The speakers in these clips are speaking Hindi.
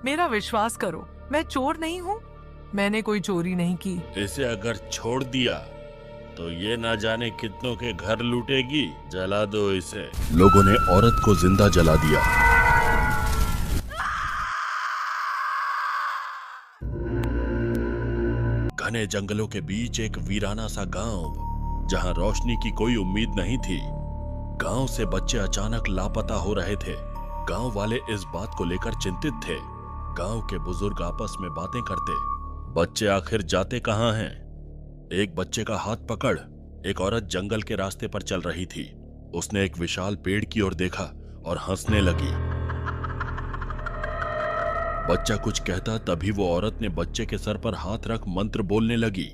मेरा विश्वास करो, मैं चोर नहीं हूँ। मैंने कोई चोरी नहीं की। इसे अगर छोड़ दिया तो ये ना जाने कितनों के घर लूटेगी। जला दो इसे। लोगों ने औरत को जिंदा जला दिया। घने जंगलों के बीच एक वीराना सा गांव, जहां रोशनी की कोई उम्मीद नहीं थी। गांव से बच्चे अचानक लापता हो रहे थे। गांव वाले इस बात को लेकर चिंतित थे। गांव के बुजुर्ग आपस में बातें करते, बच्चे आखिर जाते कहां हैं। एक बच्चे का हाथ पकड़ एक औरत जंगल के रास्ते पर चल रही थी। उसने एक विशाल पेड़ की ओर देखा और हंसने लगी। बच्चा कुछ कहता, तभी वो औरत ने बच्चे के सर पर हाथ रख मंत्र बोलने लगी।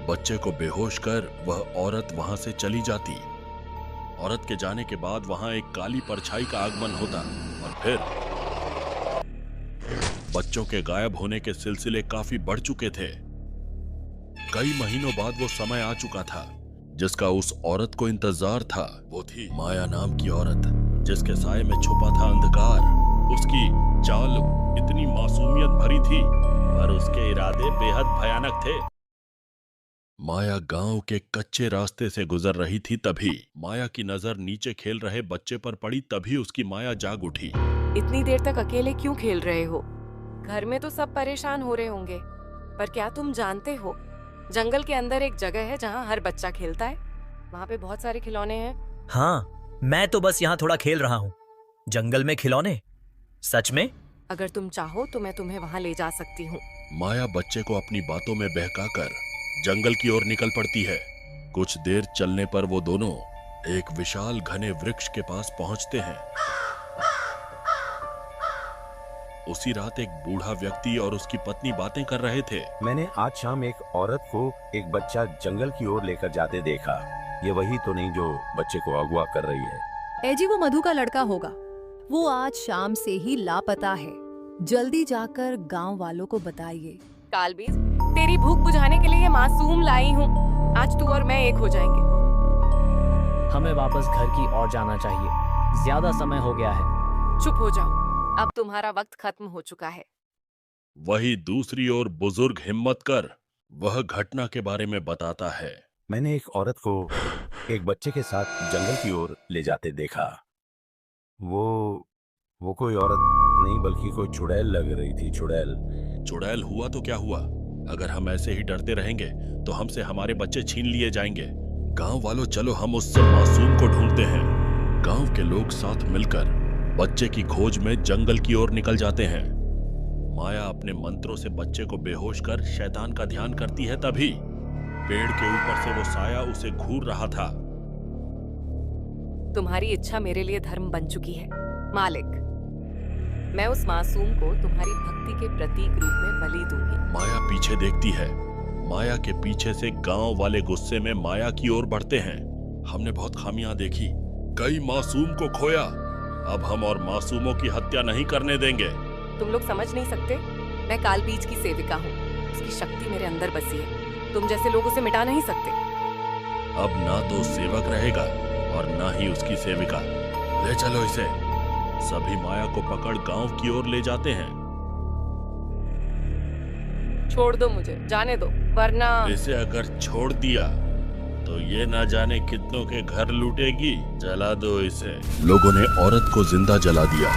बच्चे को बेहोश कर वह औरत वहां से चली जाती। औरत के जाने के बाद वहां एक काली परछाई का आगमन होता और फिर बच्चों के गायब होने के सिलसिले काफी बढ़ चुके थे। कई महीनों बाद वो समय आ चुका था जिसका उस औरत को इंतजार था। वो थी माया नाम की औरत, जिसके साए में छुपा था अंधकार। उसकी चाल इतनी मासूमियत भरी थी, पर उसके इरादे बेहद भयानक थे। माया गांव के कच्चे रास्ते से गुजर रही थी। तभी माया की नजर नीचे खेल रहे बच्चे पर पड़ी। तभी उसकी माया जाग उठी। इतनी देर तक अकेले क्यों खेल रहे हो? घर में तो सब परेशान हो रहे होंगे, पर क्या तुम जानते हो जंगल के अंदर एक जगह है जहाँ हर बच्चा खेलता है। वहाँ पे बहुत सारे खिलौने हैं। हाँ, मैं तो बस यहाँ थोड़ा खेल रहा हूँ। जंगल में खिलौने? सच में? अगर तुम चाहो तो मैं तुम्हें वहाँ ले जा सकती हूँ। माया बच्चे को अपनी बातों में बहकाकर जंगल की ओर निकल पड़ती है। कुछ देर चलने पर वो दोनों एक विशाल घने वृक्ष के पास पहुंचते हैं। उसी रात एक बूढ़ा व्यक्ति और उसकी पत्नी बातें कर रहे थे। मैंने आज शाम एक औरत को एक बच्चा जंगल की ओर लेकर जाते देखा। ये वही तो नहीं जो बच्चे को अगवा कर रही है? एजी, वो मधु का लड़का होगा। वो आज शाम से ही लापता है। जल्दी जाकर गांव वालों को बताइए। कालबीज, तेरी भूख बुझाने के लिए ये मासूम लाई हूँ। आज तू और मैं एक हो जाएंगे। हमें वापस घर की ओर जाना चाहिए, ज्यादा समय हो गया है। चुप हो जाओ, अब तुम्हारा वक्त खत्म हो चुका है। वही दूसरी ओर बुजुर्ग हिम्मत कर वह घटना के बारे में बताता है। मैंने एक औरत को एक बच्चे के साथ जंगल की ओर ले जाते देखा। वो कोई औरत नहीं बल्कि कोई चुड़ैल लग रही थी। चुड़ैल हुआ तो क्या हुआ? अगर हम ऐसे ही डरते रहेंगे तो हमसे हमारे बच्चे छीन लिए जाएंगे। गांव वालों, चलो हम उस मासूम को ढूंढते हैं। गांव के लोग साथ मिलकर बच्चे की खोज में जंगल की ओर निकल जाते हैं। माया अपने मंत्रों से बच्चे को बेहोश कर शैतान का ध्यान करती है। तभी पेड़ के ऊपर से वो साया उसे घूर रहा था। तुम्हारी इच्छा मेरे लिए धर्म बन चुकी है मालिक। मैं उस मासूम को तुम्हारी भक्ति के प्रतीक रूप में बलि दूंगी। माया पीछे देखती है। माया के पीछे से गांव वाले गुस्से में माया की ओर बढ़ते हैं। हमने बहुत खामियां देखी, कई मासूम को खोया। अब हम और मासूमों की हत्या नहीं करने देंगे। तुम लोग समझ नहीं सकते, मैं कालबीज की सेविका हूँ। उसकी शक्ति मेरे अंदर बसी है। तुम जैसे लोग उसे मिटा नहीं सकते। अब ना तो सेवक रहेगा और ना ही उसकी सेविका। ले चलो इसे। सभी माया को पकड़ गांव की ओर ले जाते हैं। छोड़ दो मुझे, जाने दो, वरना इसे अगर छोड़ दिया तो ये ना जाने कितनों के घर लूटेगी। जला दो इसे। लोगों ने औरत को जिंदा जला दिया।